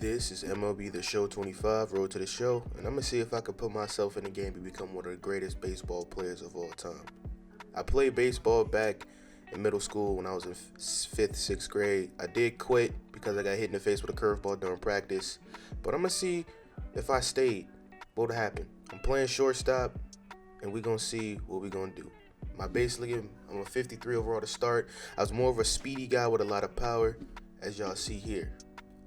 This is MLB The Show 25, Road to the Show, and I'm going to see if I can put myself in the game and become one of the greatest baseball players of all time. I played baseball back in middle school when I was in 5th, 6th grade. I did quit because I got hit in the face with a curveball during practice, but I'm going to see if I stayed, what would happen. I'm playing shortstop, and we're going to see what we're going to do. My base league, I'm a 53 overall to start. I was more of a speedy guy with a lot of power, as y'all see here.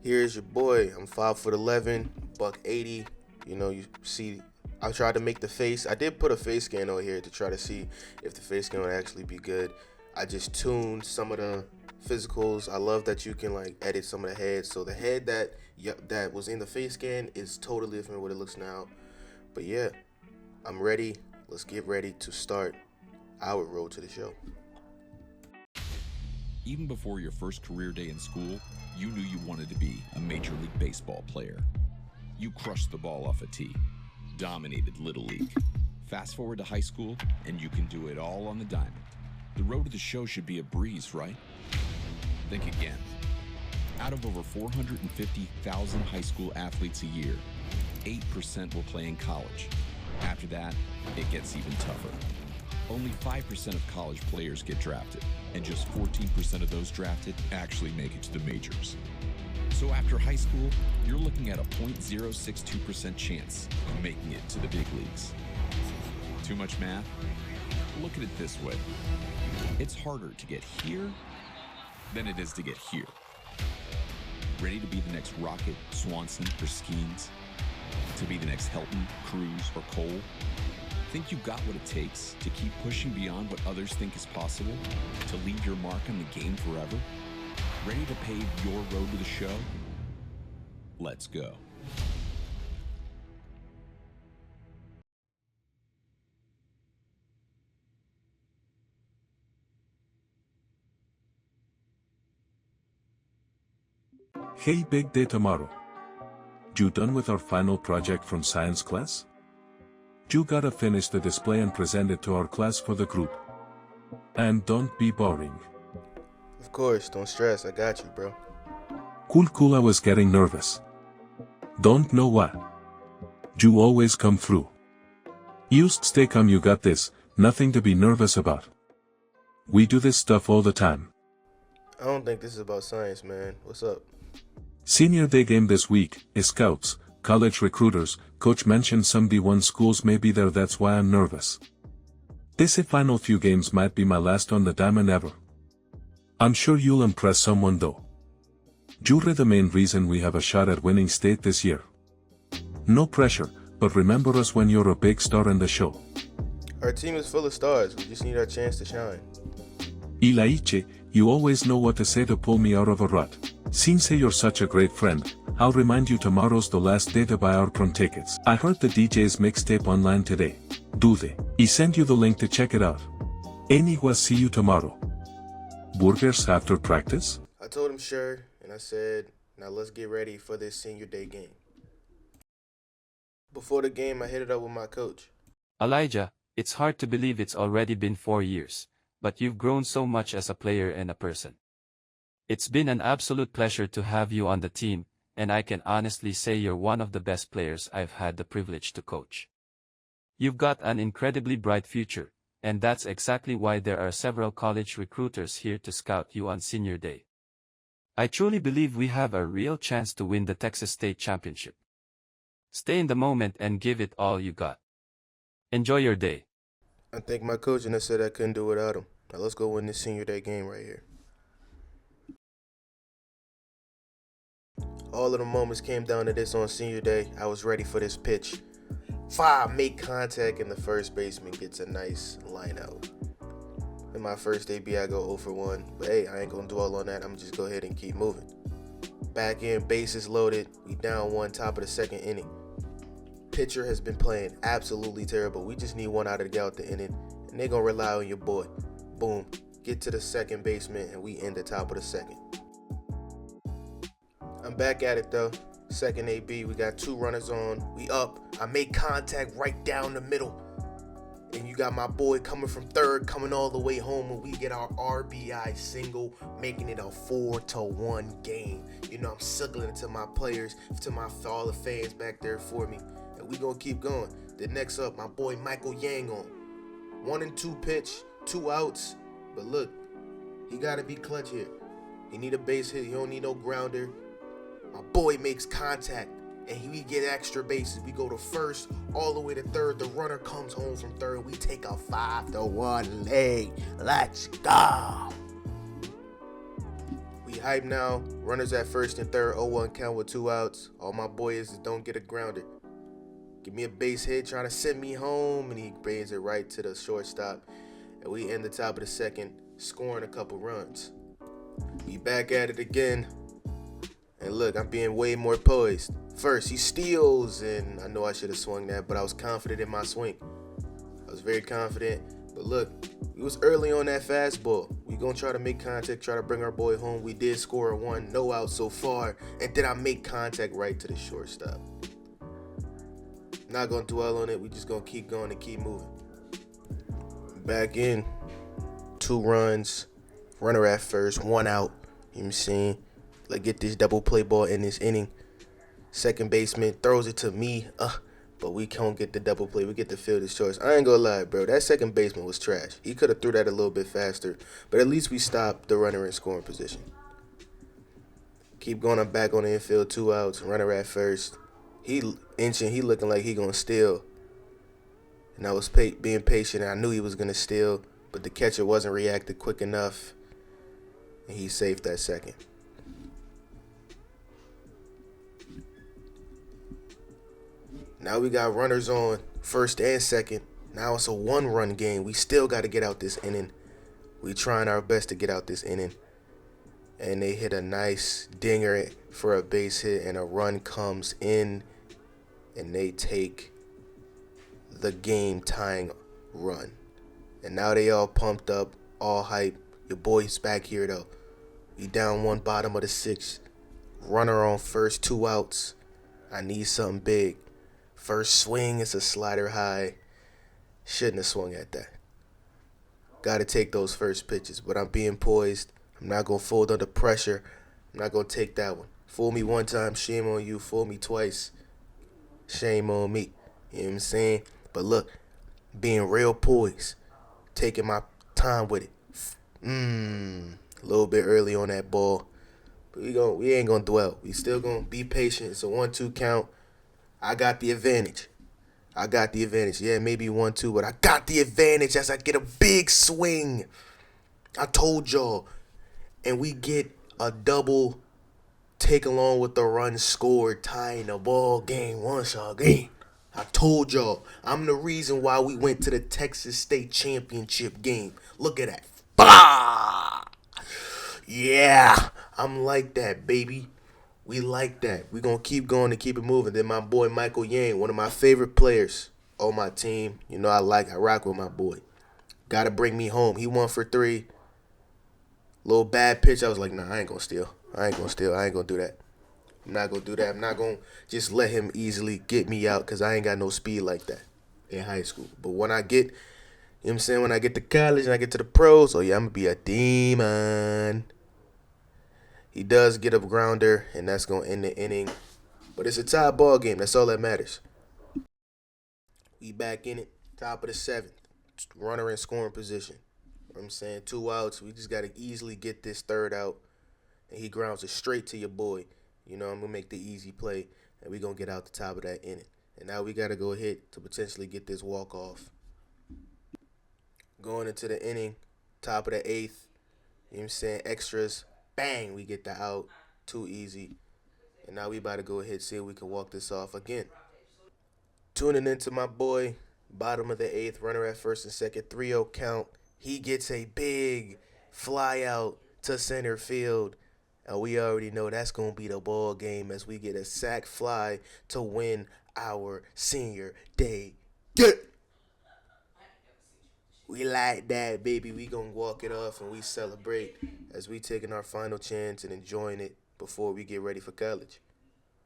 Here's your boy. I'm 5'11", buck 80. You see, I tried to make the face. I did put a face scan on here to try to see if the face scan would actually be good. I just tuned some of the physicals. I love that you can edit some of the heads. So the head that was in the face scan is totally different what it looks now. But yeah, I'm ready. Let's get ready to start our road to the show. Even before your first career day in school, you knew you wanted to be a Major League Baseball player. You crushed the ball off a tee, dominated Little League. Fast forward to high school, and you can do it all on the diamond. The road to the show should be a breeze, right? Think again. Out of over 450,000 high school athletes a year, 8% will play in college. After that, it gets even tougher. Only 5% of college players get drafted, and just 14% of those drafted actually make it to the majors. So after high school, you're looking at a 0.062% chance of making it to the big leagues. Too much math? Look at it this way. It's harder to get here than it is to get here. Ready to be the next Rocket, Swanson, or Skeens? To be the next Helton, Cruz, or Cole? Think you got what it takes to keep pushing beyond what others think is possible? To leave your mark on the game forever? Ready to pave your road to the show? Let's go. Hey, big day tomorrow. You done with our final project from science class? You gotta finish the display and present it to our class for the group. And don't be boring. Of course, don't stress. I got you, bro. Cool, I was getting nervous. Don't know why. You always come through. Just stay calm, you got this, nothing to be nervous about. We do this stuff all the time. I don't think this is about science, man. What's up? Senior day game this week, scouts, college recruiters, coach mentioned some D1 schools may be there, that's why I'm nervous. This final few games might be my last on the diamond ever. I'm sure you'll impress someone though. You're the main reason we have a shot at winning state this year. No pressure, but remember us when you're a big star in the show. Our team is full of stars. We just need our chance to shine. Ilaiche, you always know what to say to pull me out of a rut. Since you're such a great friend, I'll remind you tomorrow's the last day to buy our prom tickets. I heard the DJ's mixtape online today. Do they? I send you the link to check it out. Anyway, see you tomorrow. Burgers after practice? I told him sure, and I said, now let's get ready for this senior day game. Before the game, I hit it up with my coach. Elijah, it's hard to believe it's already been 4 years, but you've grown so much as a player and a person. It's been an absolute pleasure to have you on the team, and I can honestly say you're one of the best players I've had the privilege to coach. You've got an incredibly bright future, and that's exactly why there are several college recruiters here to scout you on senior day. I truly believe we have a real chance to win the Texas State Championship. Stay in the moment and give it all you got. Enjoy your day. I think my coach and I said I couldn't do without him. Now let's go win this senior day game right here. All of the moments came down to this on senior day. I was ready for this pitch. Make contact, and the first baseman gets a nice line out. In my first AB, I go 0 for 1. But hey, I ain't gonna dwell on that. I'm gonna just go ahead and keep moving. Back in, bases loaded. We down 1, top of the second inning. Pitcher has been playing absolutely terrible. We just need one out of the inning, and they're gonna rely on your boy. Boom. Get to the second baseman, and we end the top of the second. I'm back at it though. Second AB, we got 2 runners on. We up. I make contact right down the middle. And you got my boy coming from third, coming all the way home, and we get our RBI single, making it a 4-1 game. You know, I'm signaling to my players, to all the fans back there for me. And we gonna keep going. Then next up, my boy Michael Yang on. 1-2 pitch, 2 outs. But look, he gotta be clutch here. He need a base hit, he don't need no grounder. My boy makes contact, and we get extra bases. We go to first, all the way to third. The runner comes home from third. We take a 5-1 lead. Let's go. We hype now. Runners at first and third. 0-1 count with 2 outs. All my boy is don't get a grounder. Give me a base hit, trying to send me home, and he brings it right to the shortstop. And we end the top of the second, scoring a couple runs. We back at it again. And look, I'm being way more poised. First, he steals, and I know I should have swung that, but I was confident in my swing. I was very confident. But look, we was early on that fastball. We gonna try to make contact, try to bring our boy home. We did score a 1, no out so far, and then I make contact right to the shortstop. Not gonna dwell on it. We just gonna keep going and keep moving. Back in, 2 runs, runner at first, 1 out. You know what I'm saying? Like, get this double play ball in this inning. Second baseman throws it to me, but we can't get the double play. We get the fielder's choice. I ain't gonna lie, bro. That second baseman was trash. He could have threw that a little bit faster, but at least we stopped the runner in scoring position. Keep going. I'm back on the infield, 2 outs. Runner at first. He inching. He looking like he gonna steal. And I was being patient. I knew he was gonna steal, but the catcher wasn't reacting quick enough, and he saved that second. Now we got runners on first and second. Now it's a 1-run game. We still got to get out this inning. We trying our best to get out this inning. And they hit a nice dinger for a base hit, and a run comes in, and they take the game tying run. And now they all pumped up, all hype. Your boy's back here though. We down 1, bottom of the 6th. Runner on first, 2 outs. I need something big. First swing, it's a slider high. Shouldn't have swung at that. Got to take those first pitches, but I'm being poised. I'm not going to fold under pressure. I'm not going to take that one. Fool me 1 time, shame on you. Fool me twice, shame on me. You know what I'm saying? But look, being real poised, taking my time with it. A little bit early on that ball. But we ain't going to dwell. We still going to be patient. It's a 1-2 count. I got the advantage. Yeah, maybe 1-2, but I got the advantage as I get a big swing. I told y'all. And we get a double take along with the run scored, tying the ball game once again. I told y'all. I'm the reason why we went to the Texas State Championship game. Look at that. Bah! Yeah, I'm like that, baby. We like that. We gonna keep going and keep it moving. Then my boy Michael Yang, one of my favorite players on my team. You know I rock with my boy. Gotta bring me home. He 1 for 3. Little bad pitch. I was like, nah, I ain't gonna steal. I ain't gonna do that. I'm not gonna just let him easily get me out, because I ain't got no speed like that in high school. But when I get, you know what I'm saying, when I get to college and I get to the pros, oh yeah, I'm gonna be a demon. He does get a grounder, and that's going to end the inning. But it's a tie ball game. That's all that matters. We back in it. Top of the 7th. Runner in scoring position. You know what I'm saying? 2 outs. We just got to easily get this third out. And he grounds it straight to your boy. You know, I'm going to make the easy play. And we're going to get out the top of that inning. And now we got to go hit to potentially get this walk-off. Going into the inning. Top of the 8th. You know what I'm saying? Extras. Bang, we get the out. Too easy. And now we about to go ahead and see if we can walk this off again. Tuning into my boy, bottom of the 8th, runner at first and second, 3-0 count. He gets a big fly out to center field. And we already know that's going to be the ball game as we get a sac fly to win our senior day. We like that, baby. We gonna walk it off and we celebrate as we taking our final chance and enjoying it before we get ready for college.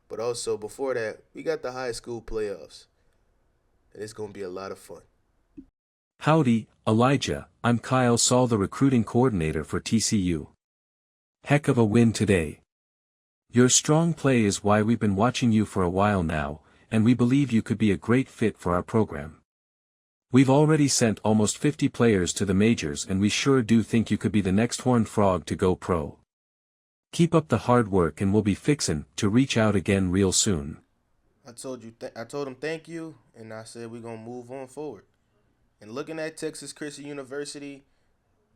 But also, before that, we got the high school playoffs. And it's gonna be a lot of fun. Howdy, Elijah, I'm Kyle Saul, the recruiting coordinator for TCU. Heck of a win today. Your strong play is why we've been watching you for a while now, and we believe you could be a great fit for our program. We've already sent almost 50 players to the majors, and we sure do think you could be the next Horned Frog to go pro. Keep up the hard work and we'll be fixin' to reach out again real soon. I told him thank you, and I said we're gonna move on forward. And looking at Texas Christian University,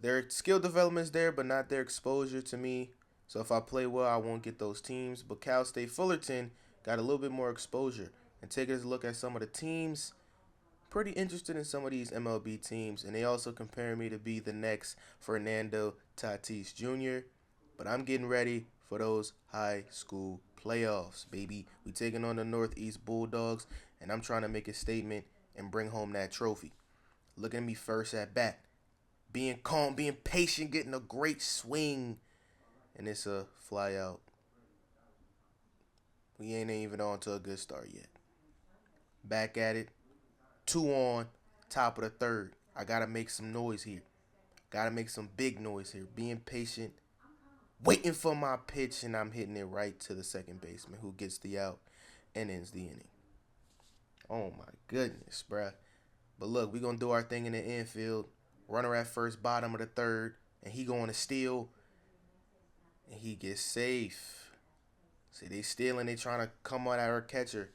their skill development's there, but not their exposure to me. So if I play well, I won't get those teams. But Cal State Fullerton got a little bit more exposure. And taking a look at some of the teams, pretty interested in some of these MLB teams. And they also compare me to be the next Fernando Tatis Jr. But I'm getting ready for those high school playoffs, baby. We taking on the Northeast Bulldogs, and I'm trying to make a statement and bring home that trophy. Look at me first at bat. Being calm, being patient, getting a great swing. And it's a fly out. We ain't even on to a good start yet. Back at it. 2 on, top of the third. I got to make some noise here. Got to make some big noise here. Being patient. Waiting for my pitch, and I'm hitting it right to the second baseman who gets the out and ends the inning. Oh my goodness, bruh. But look, we going to do our thing in the infield. Runner at first, bottom of the third, and he going to steal, and he gets safe. See, they stealing, they trying to come out at our catcher.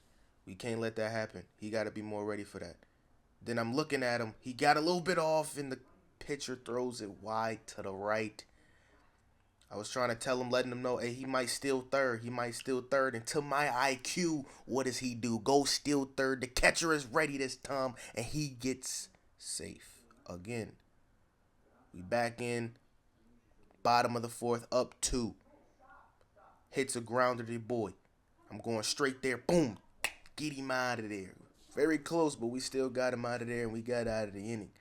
We can't let that happen. He got to be more ready for that. Then I'm looking at him. He got a little bit off, and the pitcher throws it wide to the right. I was trying to tell him, letting him know, hey, he might steal third. He might steal third. And to my IQ, what does he do? Go steal third. The catcher is ready this time, and he gets safe again. We back in, bottom of the fourth, up 2. Hits a grounder to the boy. I'm going straight there. Boom. Get him out of there. Very close, but we still got him out of there, and we got out of the inning.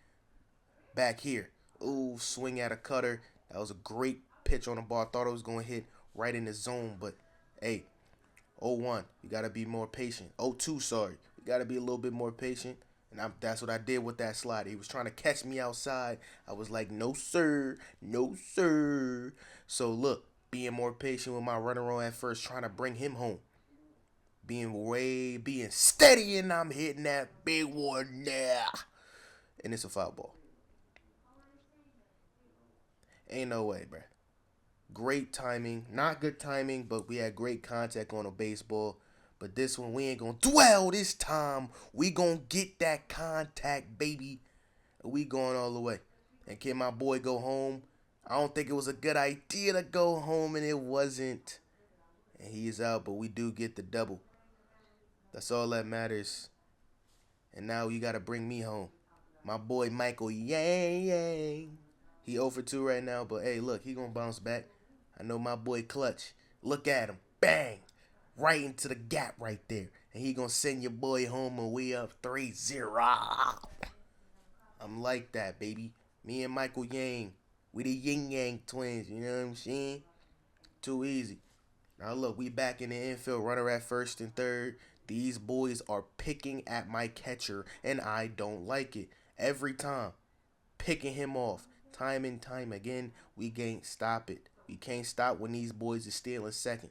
Back here. Ooh, swing at a cutter. That was a great pitch on the ball. I thought it was going to hit right in the zone, but hey, 0-1. You got to be more patient. 0-2, sorry. You got to be a little bit more patient. And that's what I did with that slider. He was trying to catch me outside. I was like, no, sir. No, sir. So, look, being more patient with my runner on at first, trying to bring him home. Being steady, and I'm hitting that big one now. And it's a foul ball. Ain't no way, bruh. Great timing. Not good timing, but we had great contact on a baseball. But this one, we ain't going to dwell this time. We going to get that contact, baby. We going all the way. And can my boy go home? I don't think it was a good idea to go home, and it wasn't. And he's out, but we do get the double. That's all that matters. And now you got to bring me home. My boy Michael Yang. He 0 for 2 right now, but hey, look, he going to bounce back. I know my boy Clutch. Look at him. Bang. Right into the gap right there. And he going to send your boy home, and we up 3-0. I'm like that, baby. Me and Michael Yang. We the yin yang twins, you know what I'm saying? Too easy. Now look, we back in the infield, runner at first and third. These boys are picking at my catcher, and I don't like it. Every time, picking him off. Time and time again, we can't stop it. We can't stop when these boys are stealing second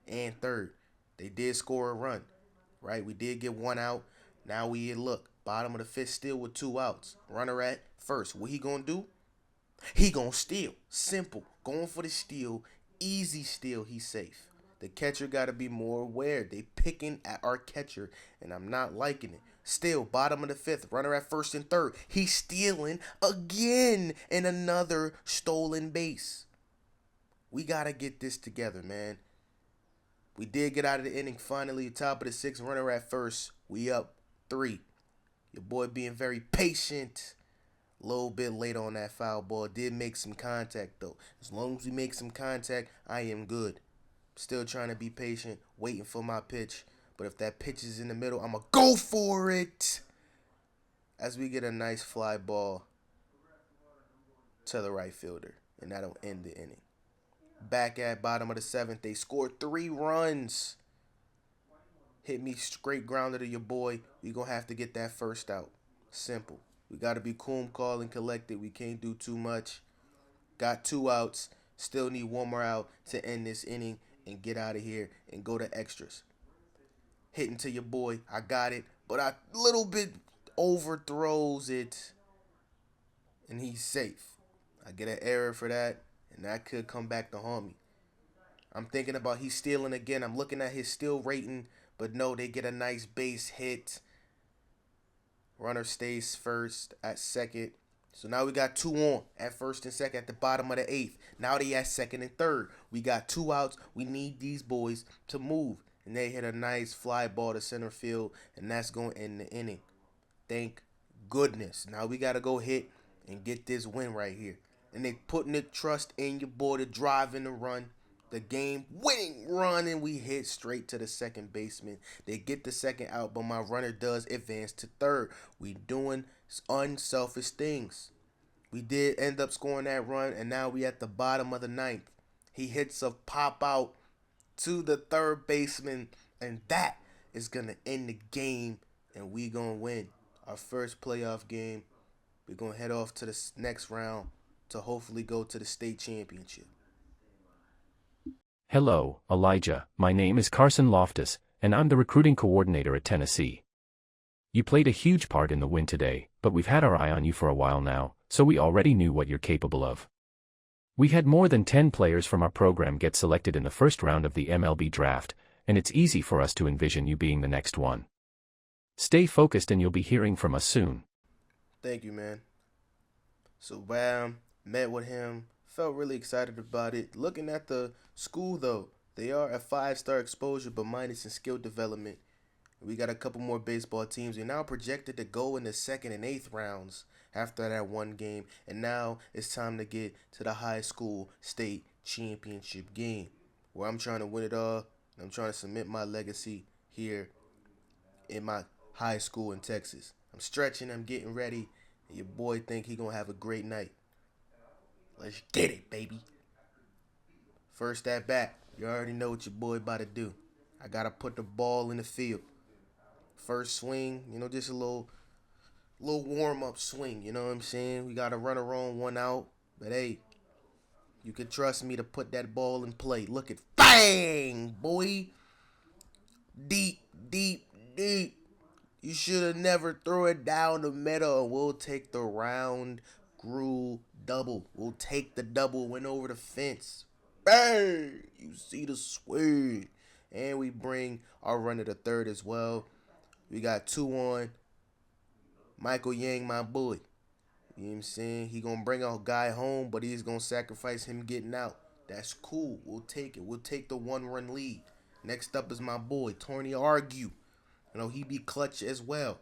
and third. They did score a run, right? We did get 1 out. Now we look, bottom of the fifth still with 2 outs. Runner at first. What he gonna do? He gonna steal. Simple. Going for the steal. Easy steal. He's safe. The catcher got to be more aware. They picking at our catcher, and I'm not liking it. Still, bottom of the fifth, runner at first and third. He's stealing again, and another stolen base. We got to get this together, man. We did get out of the inning finally. Top of the sixth, runner at first. We up 3. Your boy being very patient. A little bit late on that foul ball. Did make some contact, though. As long as we make some contact, I am good. Still trying to be patient, waiting for my pitch. But if that pitch is in the middle, I'm going to go for it. As we get a nice fly ball to the right fielder. And that'll end the inning. Back at bottom of the seventh, they scored 3 runs. Hit me straight grounder to your boy. You're going to have to get that first out. Simple. We got to be cool, calm, and collected. We can't do too much. Got 2 outs. Still need one more out to end this inning and get out of here and go to extras. Hitting to your boy. I got it, but I little bit overthrows it, and he's safe. I get an error for that, and that could come back to haunt me. I'm thinking about he's stealing again. I'm looking at his steal rating, but no, they get a nice base hit. Runner stays first at second. So now we got 2 on at first and second at the bottom of the eighth. Now they at second and third. We got 2 outs. We need these boys to move. And they hit a nice fly ball to center field, and that's going to end the inning. Thank goodness. Now we got to go hit and get this win right here. And they putting the trust in your boy to drive in the run. The game winning run, and we hit straight to the second baseman. They get the second out, but my runner does advance to third. We doing unselfish things. We did end up scoring that run, and now we at the bottom of the ninth. He hits a pop out to the third baseman, and that is gonna end the game, and we gonna win our first playoff game. We're gonna head off to the next round to hopefully go to the state championship. Hello, Elijah. My name is Carson Loftus, and I'm the recruiting coordinator at Tennessee. You played a huge part in the win today, but we've had our eye on you for a while now, so we already knew what you're capable of. We had more than 10 players from our program get selected in the first round of the MLB draft, and it's easy for us to envision you being the next one. Stay focused and you'll be hearing from us soon. Thank you, man. So, bam, met with him. Felt really excited about it. Looking at the school, though, they are a 5-star exposure, but minus in skill development. We got a couple more baseball teams. We're now projected to go in the second and eighth rounds after that one game. And now it's time to get to the high school state championship game, where I'm trying to win it all. I'm trying to cement my legacy here in my high school in Texas. I'm stretching. I'm getting ready. And your boy think he going to have a great night. Let's get it, baby. First at bat, you already know what your boy about to do. I got to put the ball in the field. First swing, just a little warm-up swing, you know what I'm saying? We got a runner on, 1 out. But, hey, you can trust me to put that ball in play. Look at bang, boy. Deep, deep, deep. You should have never thrown it down the middle. We'll take the round groove double. We'll take the double. Went over the fence. Bang! You see the swing. And we bring our runner to third as well. We got 2 on. Michael Yang, my boy. You know what I'm saying? He going to bring a guy home, but he's going to sacrifice him getting out. That's cool. We'll take it. We'll take the 1-run lead. Next up is my boy, Tony Argue. He be clutch as well.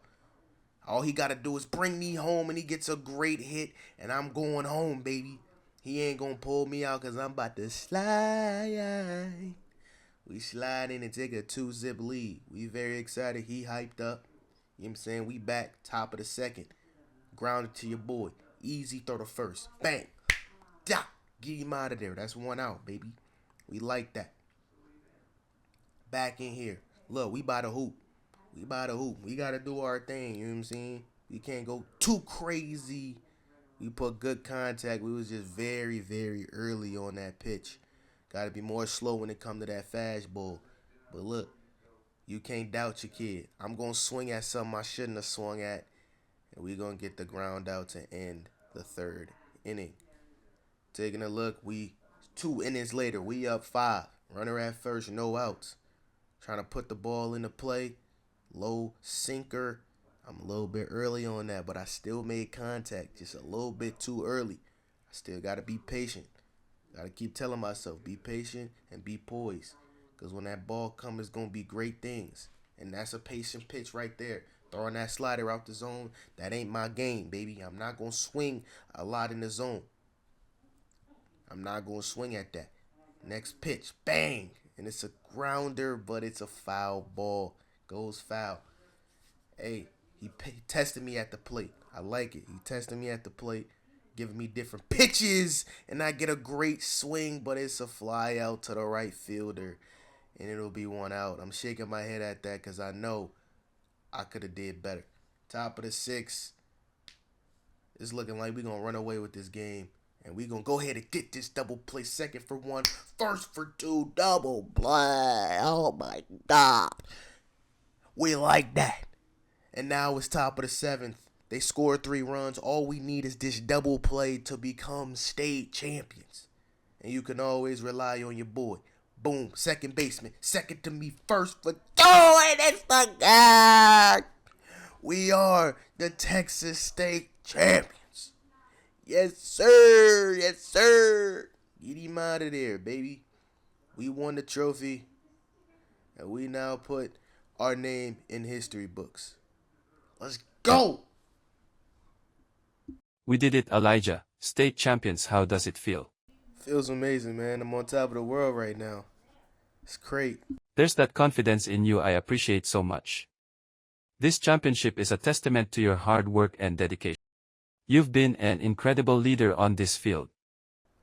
All he got to do is bring me home, and he gets a great hit, and I'm going home, baby. He ain't going to pull me out because I'm about to slide. We slide in and take a 2-zip lead. We very excited. He hyped up. You know what I'm saying? We back, top of the second. Grounded to your boy. Easy throw to first. Bang. Da. Get him out of there. That's 1 out, baby. We like that. Back in here. Look, we by the hoop. We got to do our thing. You know what I'm saying? We can't go too crazy. We put good contact. We was just very, very early on that pitch. Got to be more slow when it come to that fastball. But look, you can't doubt your kid. I'm going to swing at something I shouldn't have swung at. And we're going to get the ground out to end the third inning. Taking a look, 2 innings later, we up 5. Runner at first, no outs. Trying to put the ball into play. Low sinker. I'm a little bit early on that, but I still made contact. Just a little bit too early. I still got to be patient. Got to keep telling myself, be patient and be poised. Because when that ball comes, it's going to be great things. And that's a patient pitch right there. Throwing that slider out the zone, that ain't my game, baby. I'm not going to swing a lot in the zone. I'm not going to swing at that. Next pitch, bang. And it's a grounder, but it's a foul ball. Goes foul. Hey, he tested me at the plate. I like it. He tested me at the plate, giving me different pitches, and I get a great swing, but it's a fly out to the right fielder, and it'll be 1 out. I'm shaking my head at that because I know I could have did better. Top of the 6th, it's looking like we're going to run away with this game. And we're going to go ahead and get this double play. Second for one, first for two, double play. Oh, my God. We like that. And now it's top of the seventh. They scored 3 runs. All we need is this double play to become state champions. And you can always rely on your boy. Boom, second baseman. Second to me, first for two. And it's the guy. We are the Texas State champions. Yes, sir. Yes, sir. Get him out of there, baby. We won the trophy. And we now put our name in history books. Let's go. We did it, Elijah. State champions, how does it feel? Feels amazing, man. I'm on top of the world right now. It's great. There's that confidence in you I appreciate so much. This championship is a testament to your hard work and dedication. You've been an incredible leader on this field.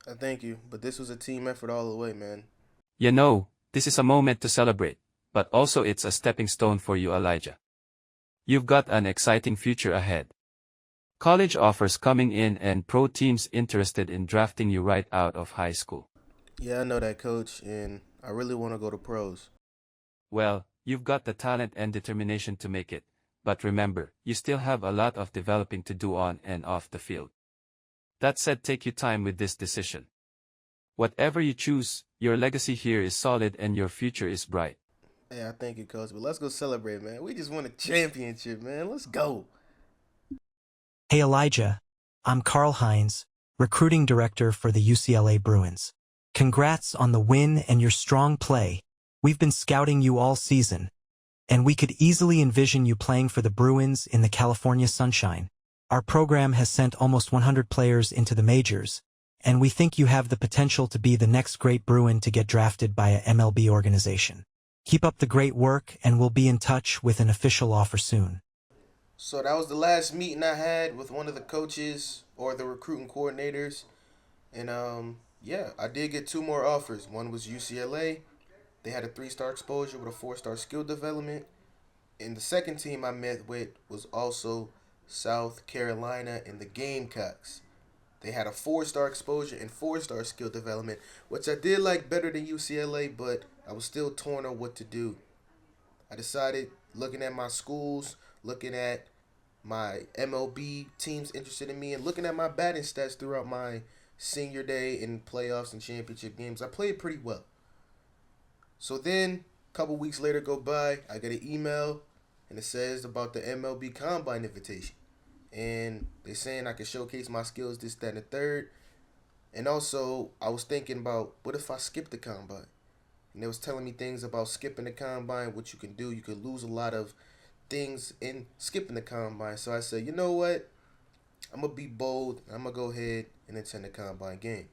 I thank you, but this was a team effort all the way, man. You know, this is a moment to celebrate, but also it's a stepping stone for you, Elijah. You've got an exciting future ahead. College offers coming in and pro teams interested in drafting you right out of high school. Yeah, I know that, coach, and I really want to go to pros. Well, you've got the talent and determination to make it, but remember, you still have a lot of developing to do on and off the field. That said, take your time with this decision. Whatever you choose, your legacy here is solid and your future is bright. Hey, I thank you, coach, but let's go celebrate, man. We just won a championship, man. Let's go. Hey Elijah, I'm Carl Hines, recruiting director for the UCLA Bruins. Congrats on the win and your strong play. We've been scouting you all season, and we could easily envision you playing for the Bruins in the California sunshine. Our program has sent almost 100 players into the majors, and we think you have the potential to be the next great Bruin to get drafted by a MLB organization. Keep up the great work, and we'll be in touch with an official offer soon. So that was the last meeting I had with one of the coaches or the recruiting coordinators. And, yeah, I did get 2 more offers. One was UCLA. They had a 3-star exposure with a 4-star skill development. And the second team I met with was also South Carolina and the Gamecocks. They had a 4-star exposure and 4-star skill development, which I did like better than UCLA, but I was still torn on what to do. I decided, looking at my schools, looking at my MLB teams interested in me, and looking at my batting stats throughout my senior day in playoffs and championship games, I played pretty well. So then, a couple weeks later go by, I get an email, and it says about the MLB Combine invitation. And they're saying I can showcase my skills, this, that, and the third. And also, I was thinking about, what if I skip the Combine? And they was telling me things about skipping the Combine, what you can do. You could lose a lot of things in skipping the Combine. So I said, you know what? I'm going to be bold. I'm going to go ahead and attend the Combine game.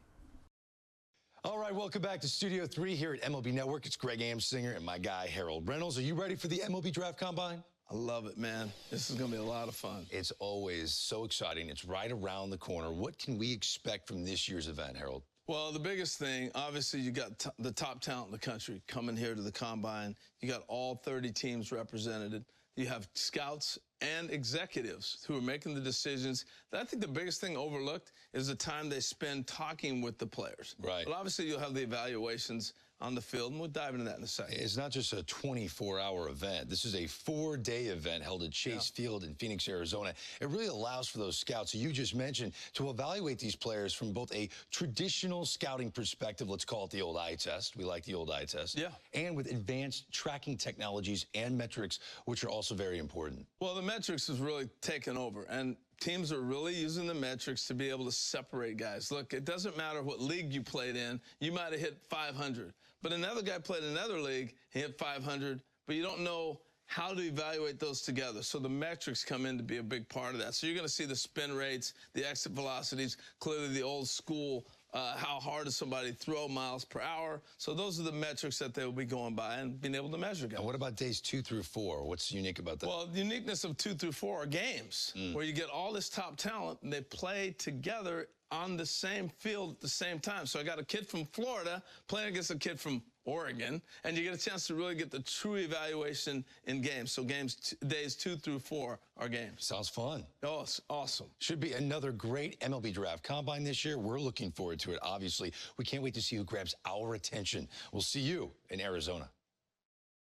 All right, welcome back to Studio 3 here at MLB Network. It's Greg Amsinger and my guy, Harold Reynolds. Are you ready for the MLB Draft Combine? I love it, man. This is going to be a lot of fun. It's always so exciting. It's right around the corner. What can we expect from this year's event, Harold? Well, the biggest thing, obviously, you got the top talent in the country coming here to the Combine. You got all 30 teams represented. You have scouts and executives who are making the decisions. I think the biggest thing overlooked is the time they spend talking with the players. Right. But obviously, you'll have the evaluations on the field, and we'll dive into that in a second. It's not just a 24-hour event. This is a 4-day event held at Chase Field in Phoenix, Arizona. It really allows for those scouts, you just mentioned, to evaluate these players from both a traditional scouting perspective, let's call it the old eye test. We like the old eye test. Yeah. And with advanced tracking technologies and metrics, which are also very important. Well, the metrics has really taken over, and teams are really using the metrics to be able to separate guys. Look, it doesn't matter what league you played in. You might have hit 500, but another guy played in another league, he hit 500, but you don't know how to evaluate those together. So the metrics come in to be a big part of that. So you're going to see the spin rates, the exit velocities, clearly the old school, how hard does somebody throw miles per hour. So those are the metrics that they'll be going by and being able to measure guys. And what about days 2 through 4? What's unique about that? Well, the uniqueness of 2 through 4 are games where you get all this top talent and they play together on the same field at the same time. So I got a kid from Florida playing against a kid from Oregon, and you get a chance to really get the true evaluation in games. So days 2 through 4 are games. Sounds fun. Oh, it's awesome. Should be another great MLB draft combine this year. We're looking forward to it, obviously. We can't wait to see who grabs our attention. We'll see you in Arizona.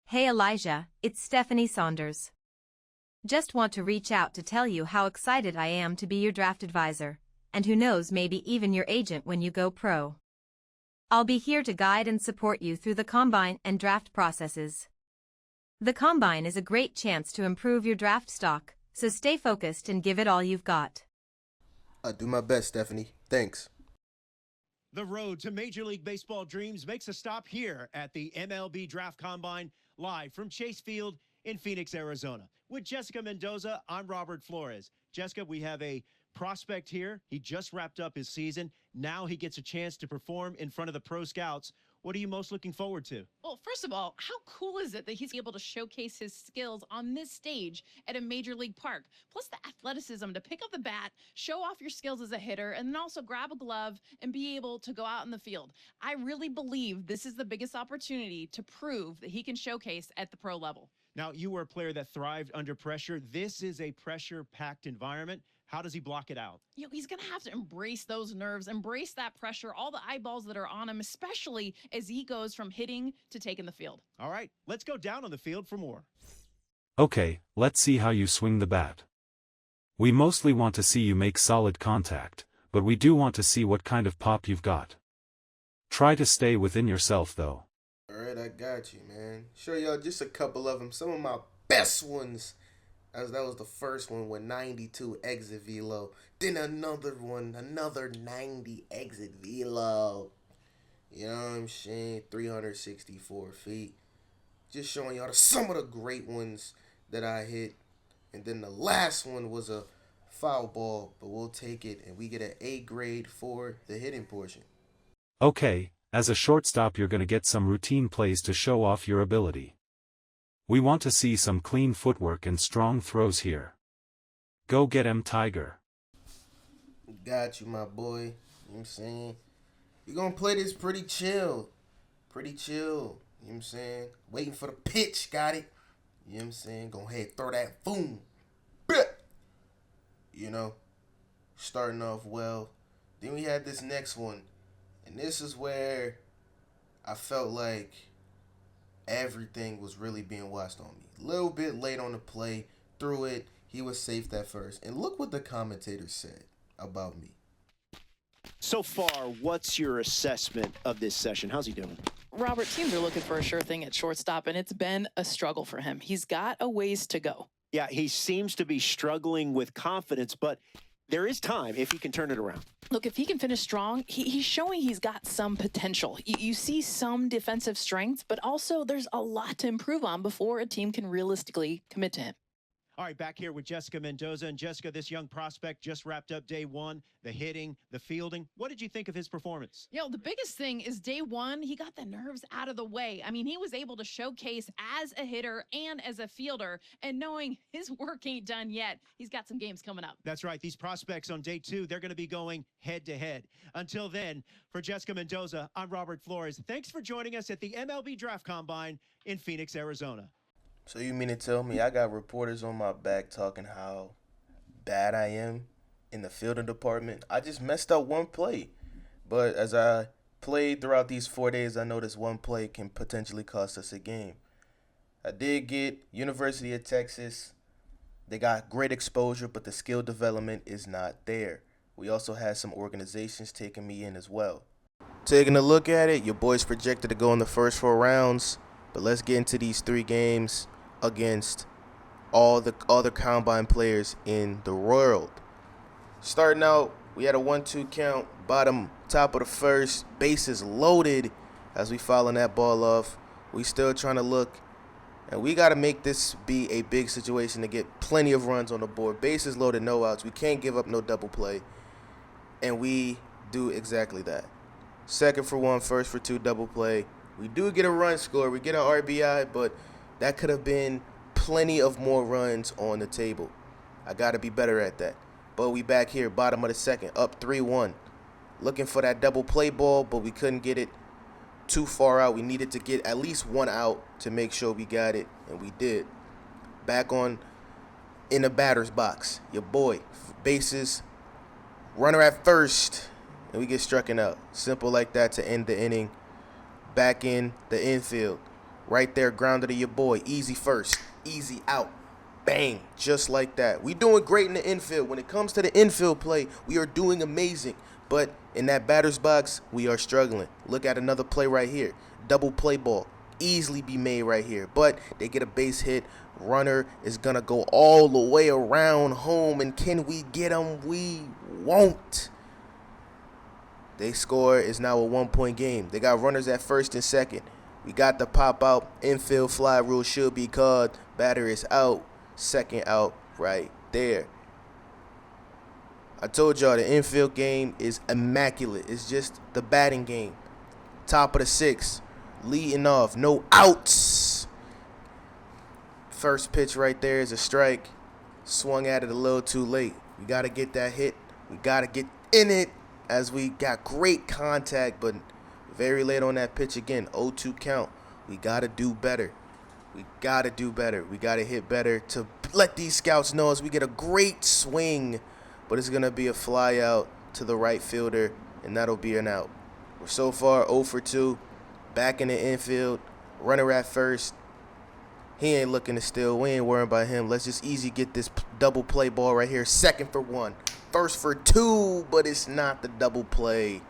Hey Elijah, it's Stephanie Saunders. Just want to reach out to tell you how excited I am to be your draft advisor, and who knows, maybe even your agent when you go pro. I'll be here to guide and support you through the combine and draft processes. The combine is a great chance to improve your draft stock, so stay focused and give it all you've got. I'll do my best, Stephanie. Thanks. The road to Major League Baseball dreams makes a stop here at the MLB Draft Combine, live from Chase Field in Phoenix, Arizona. With Jessica Mendoza, I'm Robert Flores. Jessica, we have a prospect here. He just wrapped up his season. Now he gets a chance to perform in front of the pro scouts. What are you most looking forward to? Well, first of all, how cool is it that he's able to showcase his skills on this stage at a major league park? Plus the athleticism to pick up the bat, show off your skills as a hitter, and then also grab a glove and be able to go out in the field. I really believe this is the biggest opportunity to prove that he can showcase at the pro level. Now, you were a player that thrived under pressure. This is a pressure-packed environment. How does he block it out? You know, he's going to have to embrace those nerves, embrace that pressure, all the eyeballs that are on him, especially as he goes from hitting to taking the field. All right, let's go down on the field for more. Okay, let's see how you swing the bat. We mostly want to see you make solid contact, but we do want to see what kind of pop you've got. Try to stay within yourself though. Alright, I got you, man. Show y'all just a couple of them. Some of my best ones. As that was the first one with 92 exit velo. Then another one, another 90 exit velo. You know what I'm saying? 364 feet. Just showing y'all some of the great ones that I hit. And then the last one was a foul ball, but we'll take it. And we get an A grade for the hitting portion. Okay, as a shortstop you're gonna get some routine plays to show off your ability. We want to see some clean footwork and strong throws here. Go get 'em, Tiger. Got you, my boy. You know what I'm saying? You're gonna play this pretty chill. Pretty chill. You know what I'm saying? Waiting for the pitch. Got it? You know what I'm saying? Go ahead, throw that boom. You know? Starting off well. Then we had this next one. And this is where I felt like everything was really being watched on me. A little bit late on the play, threw it. He was safe at first. And look what the commentators said about me. So far, what's your assessment of this session? How's he doing? Robert, teams are looking for a sure thing at shortstop, and it's been a struggle for him. He's got a ways to go. Yeah, he seems to be struggling with confidence, but there is time if he can turn it around. Look, if he can finish strong, he's showing he's got some potential. You see some defensive strength, but also there's a lot to improve on before a team can realistically commit to him. All right, back here with Jessica Mendoza. And Jessica, this young prospect just wrapped up day one, the hitting, the fielding. What did you think of his performance? You know, the biggest thing is day one, he got the nerves out of the way. I mean, he was able to showcase as a hitter and as a fielder, and knowing his work ain't done yet, he's got some games coming up. That's right. These prospects on day two, they're going to be going head to head. Until then, for Jessica Mendoza, I'm Robert Flores. Thanks for joining us at the MLB Draft Combine in Phoenix, Arizona. So you mean to tell me I got reporters on my back talking how bad I am in the fielding department? I just messed up one play. But as I played throughout these 4 days, I noticed one play can potentially cost us a game. I did get University of Texas. They got great exposure, but the skill development is not there. We also had some organizations taking me in as well. Taking a look at it, your boy's projected to go in the first 4 rounds. But let's get into these 3 games against all the other combine players in the world. Starting out, we had a 1-2 count, top of the first, bases loaded as we fouling that ball off. We still trying to look, and we got to make this be a big situation to get plenty of runs on the board. Bases loaded, no outs. We can't give up no double play, and we do exactly that. 2nd for 1, 1st for 2 double play. We do get a run score. We get an RBI, but that could have been plenty of more runs on the table. I got to be better at that. But we back here, bottom of the 2nd, up 3-1. Looking for that double play ball, but we couldn't get it too far out. We needed to get at least one out to make sure we got it, and we did. Back on in the batter's box. Your boy, bases, runner at first, and we get struck out. Simple like that to end the inning. Back in the infield. Right there, grounded to your boy. Easy first, easy out. Bang, just like that. We doing great in the infield. When it comes to the infield play, we are doing amazing. But in that batter's box, we are struggling. Look at another play right here. Double play ball. Easily be made right here. But they get a base hit. Runner is going to go all the way around home. And can we get him? We won't. They score. Is now a 1-point game. They got runners at first and second. We got the pop out. Infield fly rule should be called. Batter is out. Second out right there. I told y'all the infield game is immaculate. It's just the batting game. Top of the sixth. Leading off. No outs. First pitch right there is a strike. Swung at it a little too late. We got to get that hit. We got to get in it as we got great contact, but very late on that pitch again. 0-2 count. We got to do better. We got to do better. We got to hit better to let these scouts know as we get a great swing. But it's going to be a fly out to the right fielder, and that'll be an out. We're so far 0 for 2. Back in the infield. Runner at first. He ain't looking to steal. We ain't worrying about him. Let's just easy get this double play ball right here. Second for 1. First for 2, but it's not the double play.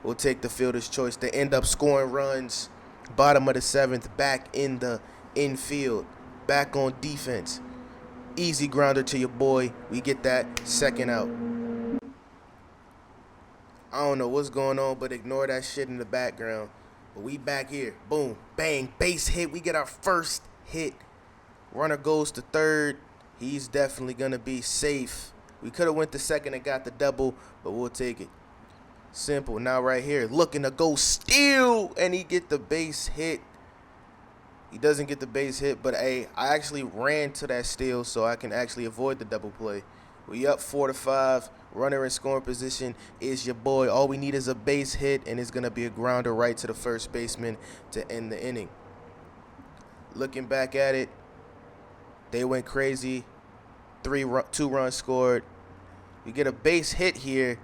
We'll take the fielder's choice. They end up scoring runs. Bottom of the 7th, back in the infield. Back on defense. Easy grounder to your boy. We get that second out. I don't know what's going on, but ignore that shit in the background. But we back here. Boom. Bang. Base hit. We get our first hit. Runner goes to third. He's definitely going to be safe. We could have went to second and got the double, but we'll take it. Simple. Now right here, looking to go steal, and he get the base hit. He doesn't get the base hit, but hey, I actually ran to that steal, so I can actually avoid the double play. We up 4-5. Runner in scoring position is your boy. All we need is a base hit, and it's gonna be a grounder right to the first baseman to end the inning. Looking back at it, they went crazy. 2 runs scored. We get a base hit here,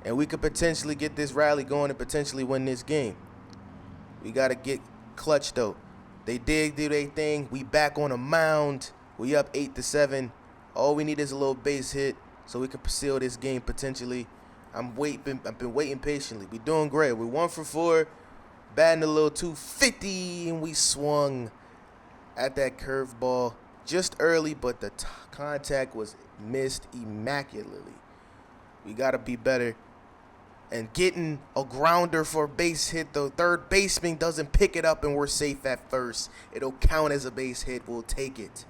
and we could potentially get this rally going and potentially win this game. We got to get clutch, though. They did do their thing. We back on a mound. We up 8-7. All we need is a little base hit so we can seal this game potentially. I've been waiting patiently. We doing great. We're 1 for 4. Batting a little 250, and we swung at that curveball just early, but the contact was missed immaculately. We got to be better. And getting a grounder for a base hit, the third baseman doesn't pick it up and we're safe at first. It'll count as a base hit. We'll take it.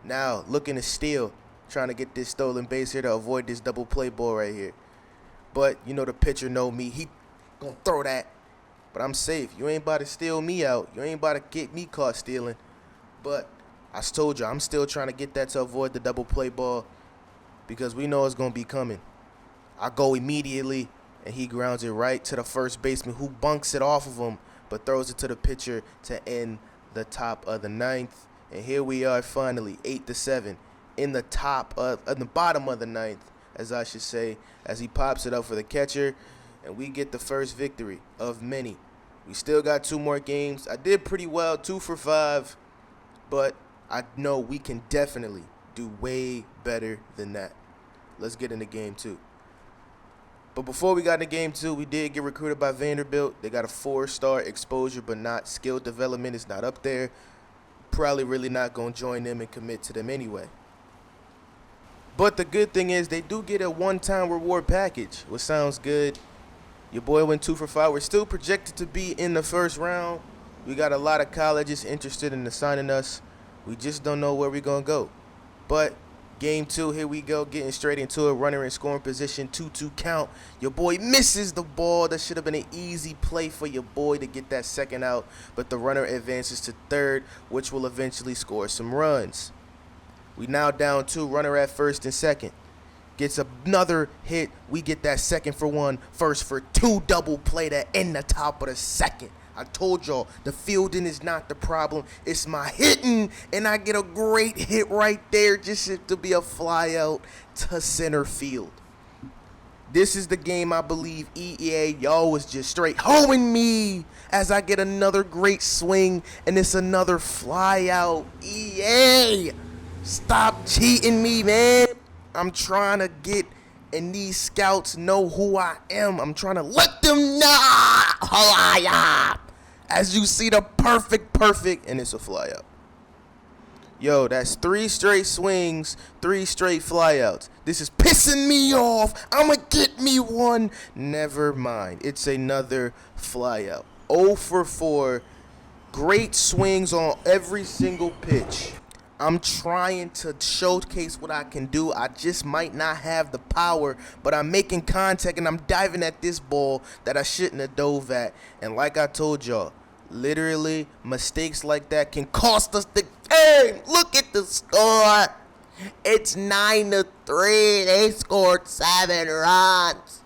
Now, looking to steal. Trying to get this stolen base here to avoid this double play ball right here. But, you know, the pitcher know me. He gonna throw that. But I'm safe. You ain't about to steal me out. You ain't about to get me caught stealing. But I told you, I'm still trying to get that to avoid the double play ball because we know it's going to be coming. I go immediately, and he grounds it right to the first baseman who bunks it off of him but throws it to the pitcher to end the top of the 9th. And here we are finally, 8-7, in the bottom of the 9th, as I should say, as he pops it up for the catcher, and we get the first victory of many. We still got 2 more games. I did pretty well, 2 for 5, but I know we can definitely do way better than that. Let's get into game 2. But before we got into game 2, we did get recruited by Vanderbilt. They got a 4-star exposure, but not skill development. It's not up there. Probably really not going to join them and commit to them anyway. But the good thing is they do get a one-time reward package, which sounds good. Your boy went 2 for 5. We're still projected to be in the first round. We got a lot of colleges interested in assigning us. We just don't know where we're going to go. But game 2, here we go, getting straight into it. Runner in scoring position, 2-2 count. Your boy misses the ball. That should have been an easy play for your boy to get that second out. But the runner advances to third, which will eventually score some runs. We now down 2, runner at first and second. gets another hit. We get that second for one, first for two double play to end the top of the second. I told y'all, the fielding is not the problem. It's my hitting, and I get a great hit right there just to be a fly out to center field. This is the game I believe EA, y'all was just straight hoeing me as I get another great swing, and it's another fly out. EA, stop cheating me, man. I'm trying to get, and these scouts know who I am. I'm trying to let them know who I am. As you see the perfect, and it's a fly out. Yo, that's 3 straight swings, 3 straight flyouts. This is pissing me off. I'ma get me one. Never mind. It's another flyout. 0 for 4. Great swings on every single pitch. I'm trying to showcase what I can do. I just might not have the power, but I'm making contact and I'm diving at this ball that I shouldn't have dove at. And like I told y'all, literally, mistakes like that can cost us the game. Look at the score. It's 9-3. They scored 7 runs.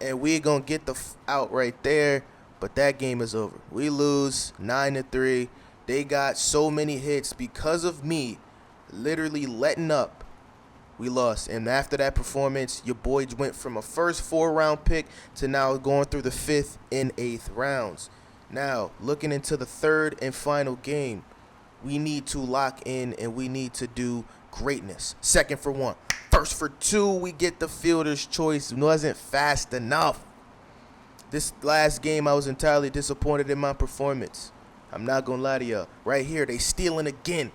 And we're going to get the out right there. But that game is over. We lose 9-3. They got so many hits because of me literally letting up. We lost. And after that performance, your boy went from a first 4-round pick to now going through the 5th and 8th rounds. Now, looking into the 3rd and final game, we need to lock in and we need to do greatness. 2nd for 1. 1st for 2, we get the fielder's choice. It wasn't fast enough. This last game, I was entirely disappointed in my performance. I'm not going to lie to y'all. Right here, they stealing again.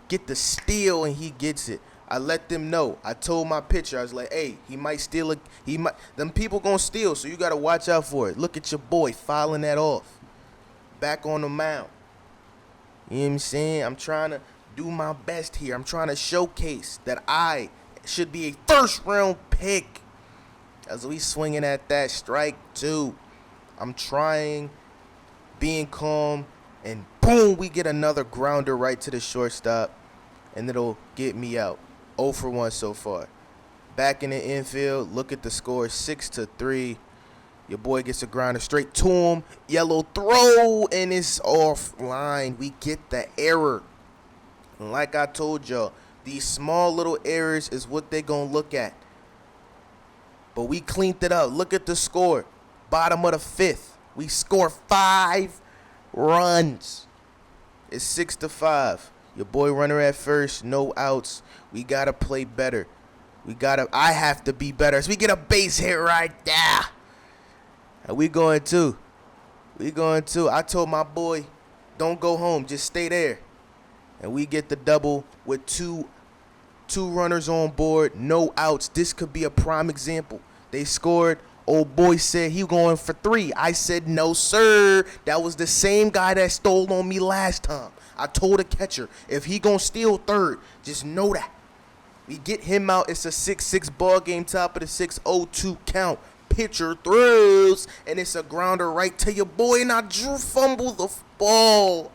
Get the steal and he gets it. I let them know. I told my pitcher, I was like, hey, he might steal it. Them people going to steal, so you got to watch out for it. Look at your boy fouling that off. Back on the mound. You know what I'm saying? I'm trying to do my best here. I'm trying to showcase that I should be a 1st-round pick. As we swinging at that strike 2. I'm trying, being calm, and boom, we get another grounder right to the shortstop, and it'll get me out. 0 for 1 so far. Back in the infield, look at the score, 6-3. Your boy gets a grounder straight to him. Yellow throw, and it's offline. We get the error. And like I told y'all, these small little errors is what they gonna look at. But we cleaned it up. Look at the score. Bottom of the 5th. We score 5 runs. It's 6-5. Your boy runner at first, no outs. We gotta play better. I have to be better. So we get a base hit right there. And we going to. I told my boy, don't go home, just stay there. And we get the double with two runners on board, no outs. This could be a prime example. They scored. Old boy said he going for 3. I said, no, sir. That was the same guy that stole on me last time. I told the catcher, if he gonna steal 3rd, just know that. We get him out. It's a 6-6 ball game, top of the 6, 0-2 count. Pitcher throws, and it's a grounder right to your boy, and I fumble the ball.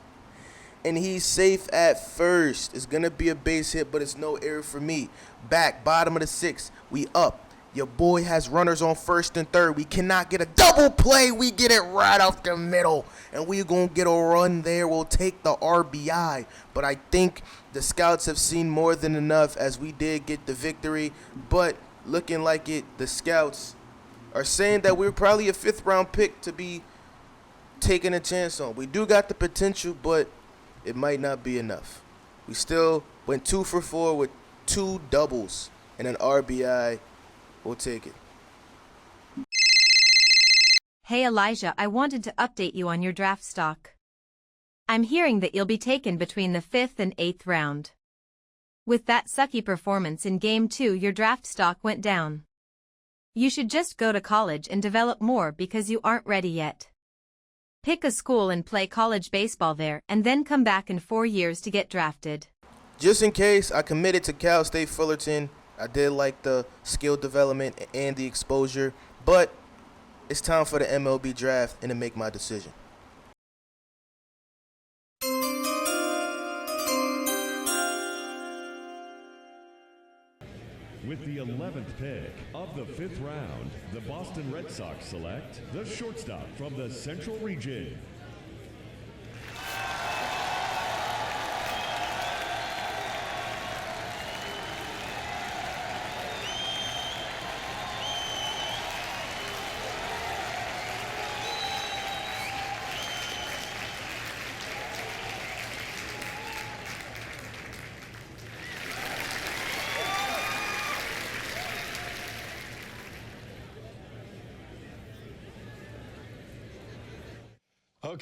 And he's safe at first. It's going to be a base hit, but it's no error for me. Back, bottom of the 6th, we up. Your boy has runners on 1st and 3rd. We cannot get a double play. We get it right off the middle. And we're going to get a run there. We'll take the RBI. But I think the scouts have seen more than enough as we did get the victory. But looking like it, the scouts are saying that we're probably a 5th-round pick to be taking a chance on. We do got the potential, but it might not be enough. We still went 2 for 4 with 2 doubles and an RBI. We'll take it. Hey Elijah, I wanted to update you on your draft stock. I'm hearing that you'll be taken between the 5th and 8th round. With that sucky performance in Game 2, your draft stock went down. You should just go to college and develop more because you aren't ready yet. Pick a school and play college baseball there and then come back in 4 years to get drafted. Just in case, I committed to Cal State Fullerton. I did like the skill development and the exposure, but it's time for the MLB draft and to make my decision. With the 11th pick of the 5th round, the Boston Red Sox select the shortstop from the Central Region,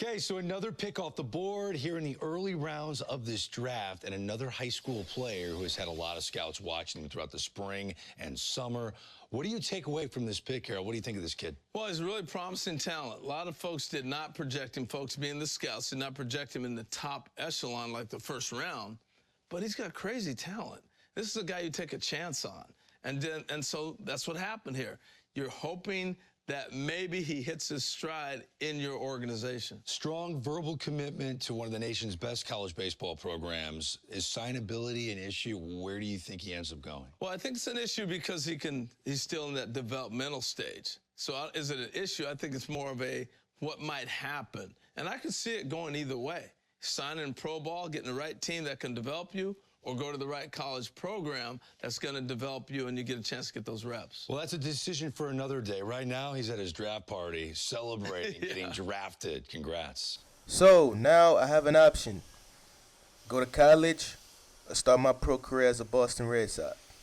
Okay, so another pick off the board here in the early rounds of this draft, and another high school player who has had a lot of scouts watching him throughout the spring and summer. What do you take away from this pick, Harold? What do you think of this kid? Well, he's really promising talent. A lot of folks did not project him, folks being the scouts, did not project him in the top echelon like the first round, but he's got crazy talent. This is a guy you take a chance on. And so that's what happened here. You're hoping that maybe he hits his stride in your organization. Strong verbal commitment to one of the nation's best college baseball programs. Is signability an issue? Where do you think he ends up going? Well, I think it's an issue because he's still in that developmental stage. So is it an issue? I think it's more of a what might happen. And I could see it going either way. Signing in pro ball, getting the right team that can develop you, or go to the right college program that's going to develop you and you get a chance to get those reps. Well, that's a decision for another day. Right now, he's at his draft party, celebrating getting drafted. Congrats. So now I have an option. Go to college or start my pro career as a Boston Red Sox.